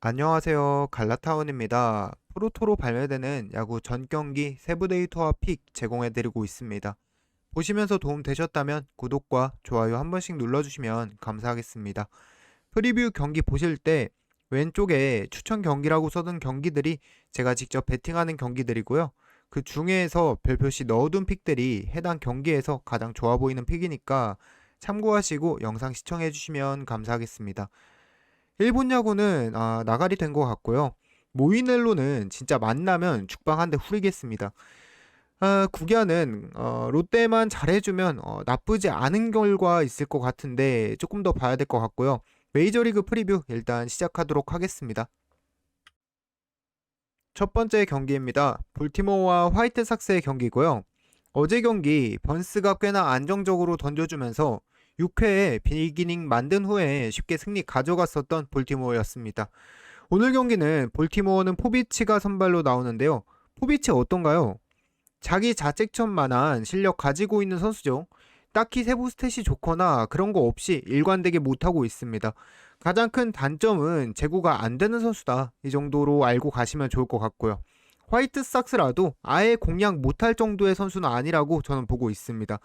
안녕하세요. 갈라타운입니다. 프로토로 발매되는 야구 전 경기 세부 데이터와 픽 제공해드리고 있습니다. 보시면서 도움 되셨다면 구독과 좋아요 한 번씩 눌러주시면 감사하겠습니다. 프리뷰 경기 보실 때 왼쪽에 추천 경기라고 써둔 경기들이 제가 직접 베팅하는 경기들이고요. 그 중에서 별표시 넣어둔 픽들이 해당 경기에서 가장 좋아 보이는 픽이니까 참고하시고 영상 시청해주시면 감사하겠습니다. 일본 야구는 나가리 된 것 같고요. 모이넬로는 진짜 만나면 죽방 한 대 후리겠습니다. 구기아는 롯데만 잘해주면 나쁘지 않은 결과 있을 것 같은데 조금 더 봐야 될 것 같고요. 메이저리그 프리뷰 일단 시작하도록 하겠습니다. 첫 번째 경기입니다. 볼티모어와 화이트삭스의 경기고요. 어제 경기 번스가 꽤나 안정적으로 던져주면서 6회에 비기닝 만든 후에 쉽게 승리 가져갔었던 볼티모어였습니다. 오늘 경기는 볼티모어는 포비치가 선발로 나오는데요. 포비치 어떤가요? 자기 자책점만한 실력 가지고 있는 선수죠. 딱히 세부 스탯이 좋거나 그런 거 없이 일관되게 못하고 있습니다. 가장 큰 단점은 제구가 안 되는 선수다. 이 정도로 알고 가시면 좋을 것 같고요. 화이트삭스라도 아예 공략 못할 정도의 선수는 아니라고 저는 보고 있습니다.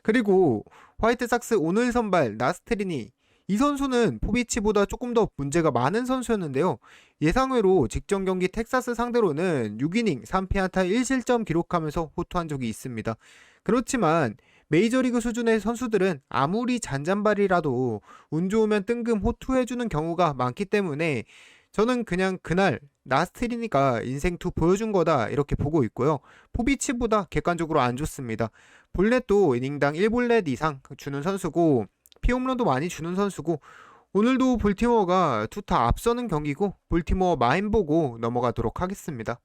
그리고 화이트삭스 오늘 선발 나스트리니 이 선수는 포비치보다 조금 더 문제가 많은 선수였는데요. 예상외로 직전 경기 텍사스 상대로는 6이닝 3피안타 1실점 기록하면서 호투한 적이 있습니다. 그렇지만 메이저리그 수준의 선수들은 아무리 잔잔발이라도 운 좋으면 뜬금 호투해주는 경우가 많기 때문에 저는 그냥 그날 나스트리니가 인생2 보여준 거다 이렇게 보고 있고요. 포비치보다 객관적으로 안 좋습니다. 볼넷도 이닝당 1볼넷 이상 주는 선수고 피홈런도 많이 주는 선수고 오늘도 볼티모어가 투타 앞서는 경기고 볼티모어 마인 보고 넘어가도록 하겠습니다.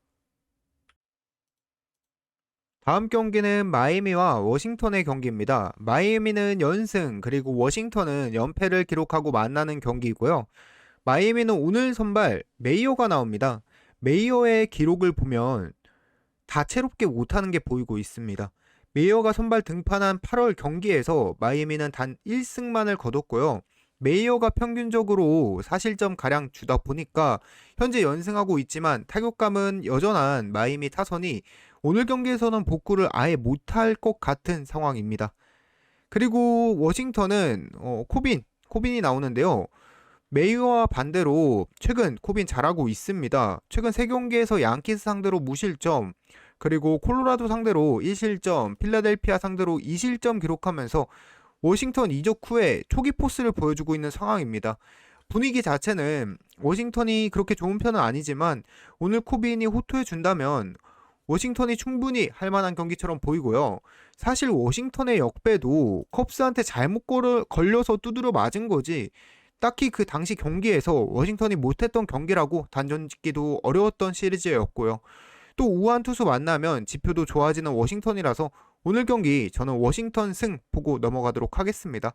다음 경기는 마이애미와 워싱턴의 경기입니다. 마이애미는 연승 그리고 워싱턴은 연패를 기록하고 만나는 경기이고요. 마이애미는 오늘 선발 메이어가 나옵니다. 메이어의 기록을 보면 다채롭게 못하는 게 보이고 있습니다. 메이어가 선발 등판한 8월 경기에서 마이애미는 단 1승만을 거뒀고요. 메이어가 평균적으로 4실점 가량 주다 보니까 현재 연승하고 있지만 타격감은 여전한 마이애미 타선이 오늘 경기에서는 복구를 아예 못할 것 같은 상황입니다. 그리고 워싱턴은 코빈이 나오는데요. 메이어와 반대로 최근 코빈 잘하고 있습니다. 최근 3경기에서 양키스 상대로 무실점, 그리고 콜로라도 상대로 1실점, 필라델피아 상대로 2실점 기록하면서 워싱턴 이적 후에 초기 포스를 보여주고 있는 상황입니다. 분위기 자체는 워싱턴이 그렇게 좋은 편은 아니지만 오늘 코빈이 호투해준다면 워싱턴이 충분히 할 만한 경기처럼 보이고요. 사실 워싱턴의 역배도 컵스한테 잘못 걸려서 두드려 맞은 거지 딱히 그 당시 경기에서 워싱턴이 못했던 경기라고 단정 짓기도 어려웠던 시리즈였고요. 또 우한 투수 만나면 지표도 좋아지는 워싱턴이라서 오늘 경기 저는 워싱턴 승 보고 넘어가도록 하겠습니다.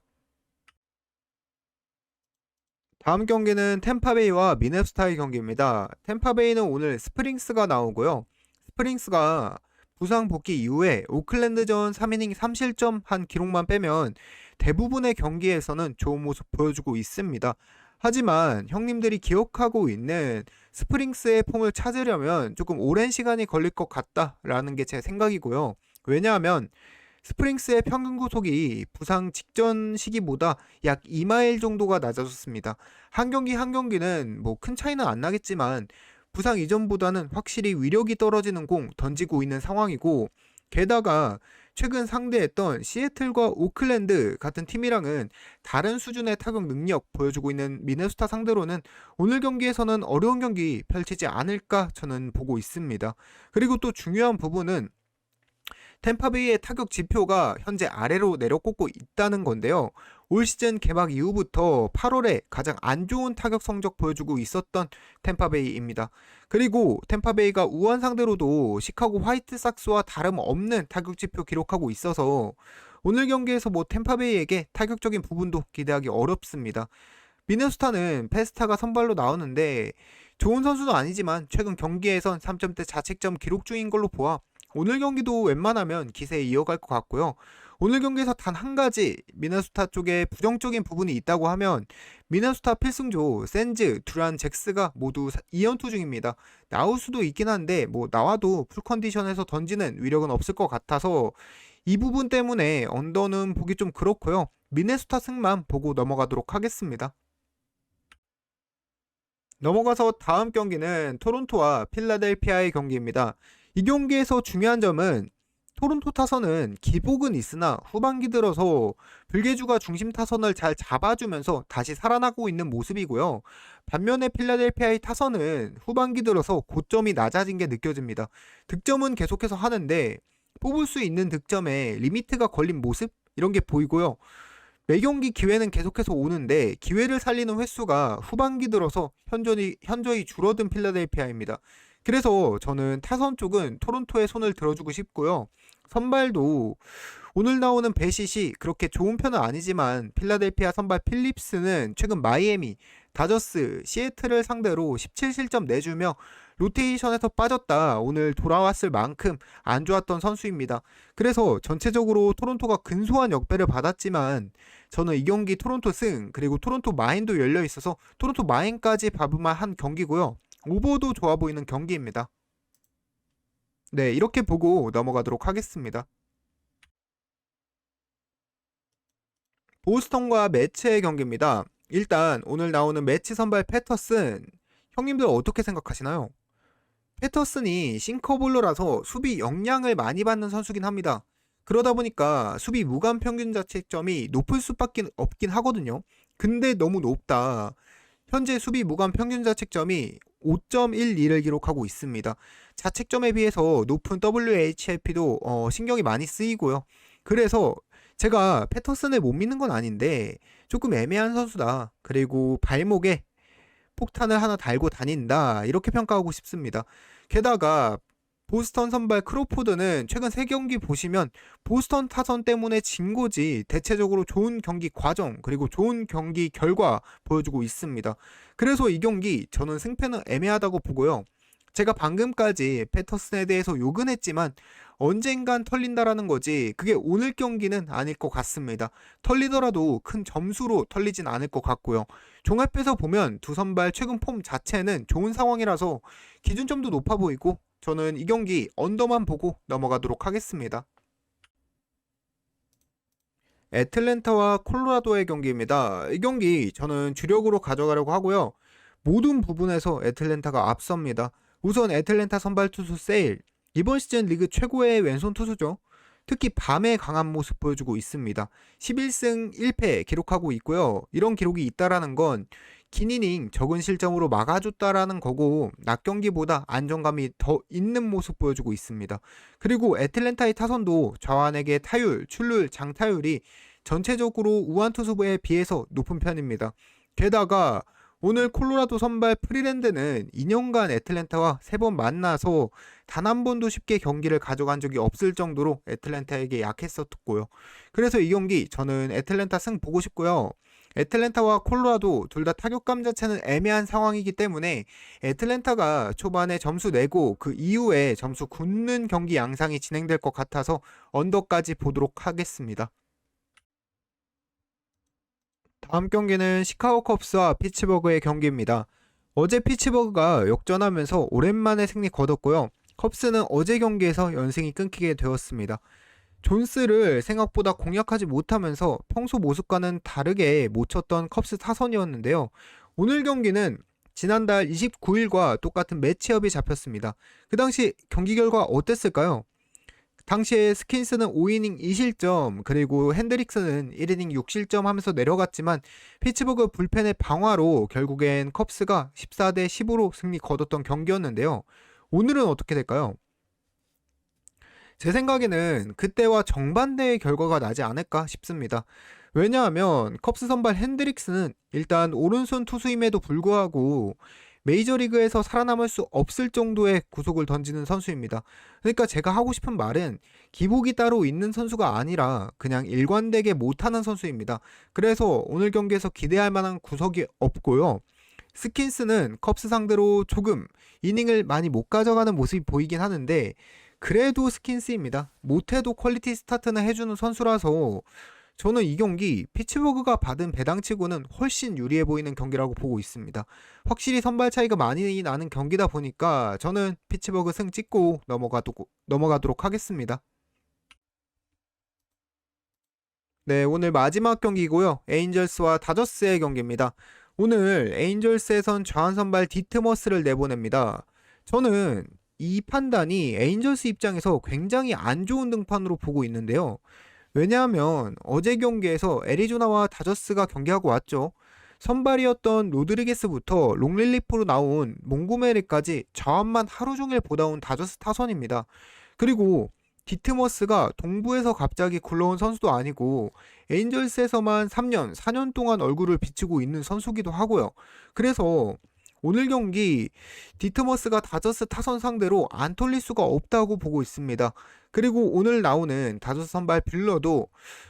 다음 경기는 템파베이와 미네소타의 경기입니다. 템파베이는 오늘 스프링스가 나오고요. 스프링스가 부상 복귀 이후에 오클랜드전 3이닝 3실점 한 기록만 빼면 대부분의 경기에서는 좋은 모습 보여주고 있습니다. 하지만 형님들이 기억하고 있는 스프링스의 폼을 찾으려면 조금 오랜 시간이 걸릴 것 같다라는 게 제 생각이고요. 왜냐하면 스프링스의 평균 구속이 부상 직전 시기보다 약 2마일 정도가 낮아졌습니다. 한 경기 한 경기는 뭐 큰 차이는 안 나겠지만 부상 이전보다는 확실히 위력이 떨어지는 공 던지고 있는 상황이고 게다가 최근 상대했던 시애틀과 오클랜드 같은 팀이랑은 다른 수준의 타격 능력 보여주고 있는 미네소타 상대로는 오늘 경기에서는 어려운 경기 펼치지 않을까 저는 보고 있습니다. 그리고 또 중요한 부분은 템파베이의 타격 지표가 현재 아래로 내려꽂고 있다는 건데요. 올 시즌 개막 이후부터 8월에 가장 안 좋은 타격 성적 보여주고 있었던 템파베이입니다. 그리고 템파베이가 우한 상대로도 시카고 화이트삭스와 다름없는 타격 지표 기록하고 있어서 오늘 경기에서 뭐 템파베이에게 타격적인 부분도 기대하기 어렵습니다. 미네소타는 페스타가 선발로 나오는데 좋은 선수는 아니지만 최근 경기에선 3점대 자책점 기록 중인 걸로 보아 오늘 경기도 웬만하면 기세 이어갈 것 같고요. 오늘 경기에서 단 한 가지 미네소타 쪽에 부정적인 부분이 있다고 하면 미네소타 필승조 샌즈, 듀란, 잭스가 모두 2연투 중입니다. 나올 수도 있긴 한데 뭐 나와도 풀컨디션에서 던지는 위력은 없을 것 같아서 이 부분 때문에 언더는 보기 좀 그렇고요. 미네소타 승만 보고 넘어가도록 하겠습니다. 넘어가서 다음 경기는 토론토와 필라델피아의 경기입니다. 이 경기에서 중요한 점은 토론토 타선은 기복은 있으나 후반기 들어서 불개주가 중심 타선을 잘 잡아주면서 다시 살아나고 있는 모습이고요. 반면에 필라델피아의 타선은 후반기 들어서 고점이 낮아진 게 느껴집니다. 득점은 계속해서 하는데 뽑을 수 있는 득점에 리미트가 걸린 모습? 이런 게 보이고요. 매 경기 기회는 계속해서 오는데 기회를 살리는 횟수가 후반기 들어서 현저히 줄어든 필라델피아입니다. 그래서 저는 타선 쪽은 토론토에 손을 들어주고 싶고요. 선발도 오늘 나오는 베시시 그렇게 좋은 편은 아니지만 필라델피아 선발 필립스는 최근 마이애미, 다저스, 시애틀을 상대로 17실점 내주며 로테이션에서 빠졌다 오늘 돌아왔을 만큼 안 좋았던 선수입니다. 그래서 전체적으로 토론토가 근소한 역배를 받았지만 저는 이 경기 토론토 승 그리고 토론토 마인도 열려 있어서 토론토 마인까지 잡을만 한 경기고요. 오버도 좋아 보이는 경기입니다. 네, 이렇게 보고 넘어가도록 하겠습니다. 보스턴과 매치의 경기입니다. 일단 오늘 나오는 매치 선발 패터슨 형님들 어떻게 생각하시나요? 패터슨이 싱커볼러라서 수비 역량을 많이 받는 선수긴 합니다. 그러다 보니까 수비 무관 평균 자책점이 높을 수밖에 없긴 하거든요. 근데 너무 높다. 현재 수비 무관 평균 자책점이 5.12를 기록하고 있습니다. 자책점에 비해서 높은 WHIP도 신경이 많이 쓰이고요. 그래서 제가 패터슨을 못 믿는 건 아닌데 조금 애매한 선수다. 그리고 발목에 폭탄을 하나 달고 다닌다. 이렇게 평가하고 싶습니다. 게다가 보스턴 선발 크로포드는 최근 3경기 보시면 보스턴 타선 때문에 진 거지 대체적으로 좋은 경기 과정 그리고 좋은 경기 결과 보여주고 있습니다. 그래서 이 경기 저는 승패는 애매하다고 보고요. 제가 방금까지 패터슨에 대해서 욕은 했지만 언젠간 털린다라는 거지 그게 오늘 경기는 아닐 것 같습니다. 털리더라도 큰 점수로 털리진 않을 것 같고요. 종합해서 보면 두 선발 최근 폼 자체는 좋은 상황이라서 기준점도 높아 보이고 저는 이 경기 언더만 보고 넘어가도록 하겠습니다. 애틀랜타와 콜로라도의 경기입니다. 이 경기 저는 주력으로 가져가려고 하고요. 모든 부분에서 애틀랜타가 앞섭니다. 우선 애틀랜타 선발 투수 세일. 이번 시즌 리그 최고의 왼손 투수죠. 특히 밤에 강한 모습 보여주고 있습니다. 11승 1패 기록하고 있고요. 이런 기록이 있다라는 건 긴 이닝 적은 실점으로 막아줬다라는 거고 낮 경기보다 안정감이 더 있는 모습 보여주고 있습니다. 그리고 애틀랜타의 타선도 좌완에게 타율, 출루율, 장타율이 전체적으로 우한 투수에 비해서 높은 편입니다. 게다가 오늘 콜로라도 선발 프리랜드는 2년간 애틀랜타와 3번 만나서 단 한 번도 쉽게 경기를 가져간 적이 없을 정도로 애틀랜타에게 약했었고요. 그래서 이 경기 저는 애틀랜타 승 보고 싶고요. 애틀랜타와 콜로라도 둘 다 타격감 자체는 애매한 상황이기 때문에 애틀랜타가 초반에 점수 내고 그 이후에 점수 굳는 경기 양상이 진행될 것 같아서 언더까지 보도록 하겠습니다. 다음 경기는 시카고 컵스와 피츠버그의 경기입니다. 어제 피츠버그가 역전하면서 오랜만에 승리 거뒀고요. 컵스는 어제 경기에서 연승이 끊기게 되었습니다. 존스를 생각보다 공략하지 못하면서 평소 모습과는 다르게 못 쳤던 컵스 타선이었는데요. 오늘 경기는 지난달 29일과 똑같은 매치업이 잡혔습니다. 그 당시 경기 결과 어땠을까요? 당시에 스킨스는 5이닝 2실점 그리고 핸드릭스는 1이닝 6실점 하면서 내려갔지만 피츠버그 불펜의 방화로 결국엔 컵스가 14대 15로 승리 거뒀던 경기였는데요. 오늘은 어떻게 될까요? 제 생각에는 그때와 정반대의 결과가 나지 않을까 싶습니다. 왜냐하면 컵스 선발 핸드릭스는 일단 오른손 투수임에도 불구하고 메이저리그에서 살아남을 수 없을 정도의 구속을 던지는 선수입니다. 그러니까 제가 하고 싶은 말은 기복이 따로 있는 선수가 아니라 그냥 일관되게 못하는 선수입니다. 그래서 오늘 경기에서 기대할 만한 구석이 없고요. 스킨스는 컵스 상대로 조금 이닝을 많이 못 가져가는 모습이 보이긴 하는데 그래도 스킨스입니다. 못해도 퀄리티 스타트는 해주는 선수라서 저는 이 경기 피츠버그가 받은 배당치고는 훨씬 유리해 보이는 경기라고 보고 있습니다. 확실히 선발 차이가 많이 나는 경기다 보니까 저는 피츠버그 승 찍고 넘어가도록 하겠습니다. 네, 오늘 마지막 경기고요. 에인절스와 다저스의 경기입니다. 오늘 에인절스에선 좌완 선발 디트머스를 내보냅니다. 저는 이 판단이 에인절스 입장에서 굉장히 안 좋은 등판으로 보고 있는데요. 왜냐하면 어제 경기에서 애리조나와 다저스가 경기하고 왔죠. 선발이었던 로드리게스부터 롱릴리프로 나온 몽고메리까지 좌완만 하루 종일 보다 온 다저스 타선입니다. 그리고 디트머스가 동부에서 갑자기 굴러온 선수도 아니고 에인절스에서만 3년, 4년 동안 얼굴을 비추고 있는 선수기도 하고요. 그래서 오늘 경기 디트머스가 다저스 타선 상대로 안 털릴 수가 없다고 보고 있습니다. 그리고 오늘 나오는 다저스 선발 빌러도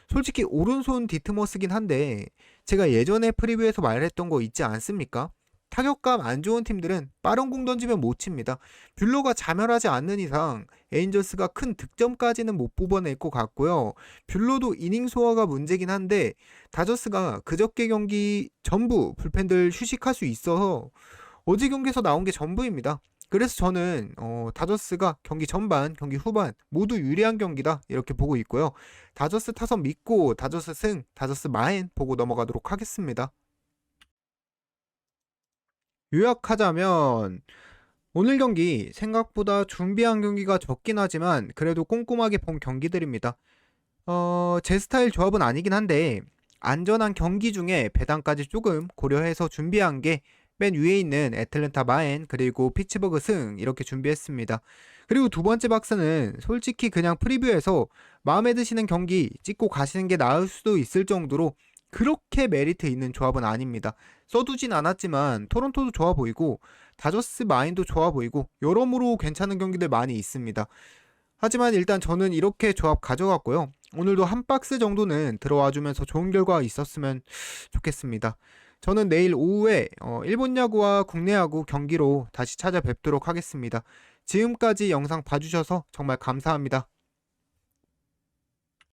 솔직히 오른손 디트머스긴 한데 제가 예전에 프리뷰에서 말했던 거 있지 않습니까? 타격감 안 좋은 팀들은 빠른 공 던지면 못 칩니다. 뷰러가 자멸하지 않는 이상 에인절스가 큰 득점까지는 못 뽑아낼 것 같고요. 뷰러도 이닝 소화가 문제긴 한데 다저스가 그저께 경기 전부 불펜들 휴식할 수 있어서 어제 경기에서 나온 게 전부입니다. 그래서 저는 다저스가 경기 전반, 경기 후반 모두 유리한 경기다 이렇게 보고 있고요. 다저스 타선 믿고 다저스 승, 다저스 마인 보고 넘어가도록 하겠습니다. 요약하자면 오늘 경기 생각보다 준비한 경기가 적긴 하지만 그래도 꼼꼼하게 본 경기들입니다. 제 스타일 조합은 아니긴 한데 안전한 경기 중에 배당까지 조금 고려해서 준비한 게 맨 위에 있는 애틀랜타 마인 그리고 피츠버그 승 이렇게 준비했습니다. 그리고 두 번째 박스는 솔직히 그냥 프리뷰에서 마음에 드시는 경기 찍고 가시는 게 나을 수도 있을 정도로 그렇게 메리트 있는 조합은 아닙니다. 써두진 않았지만 토론토도 좋아 보이고 다저스 마인도 좋아 보이고 여러모로 괜찮은 경기들 많이 있습니다. 하지만 일단 저는 이렇게 조합 가져갔고요. 오늘도 한 박스 정도는 들어와주면서 좋은 결과 있었으면 좋겠습니다. 저는 내일 오후에 일본 야구와 국내 야구 경기로 다시 찾아뵙도록 하겠습니다. 지금까지 영상 봐주셔서 정말 감사합니다.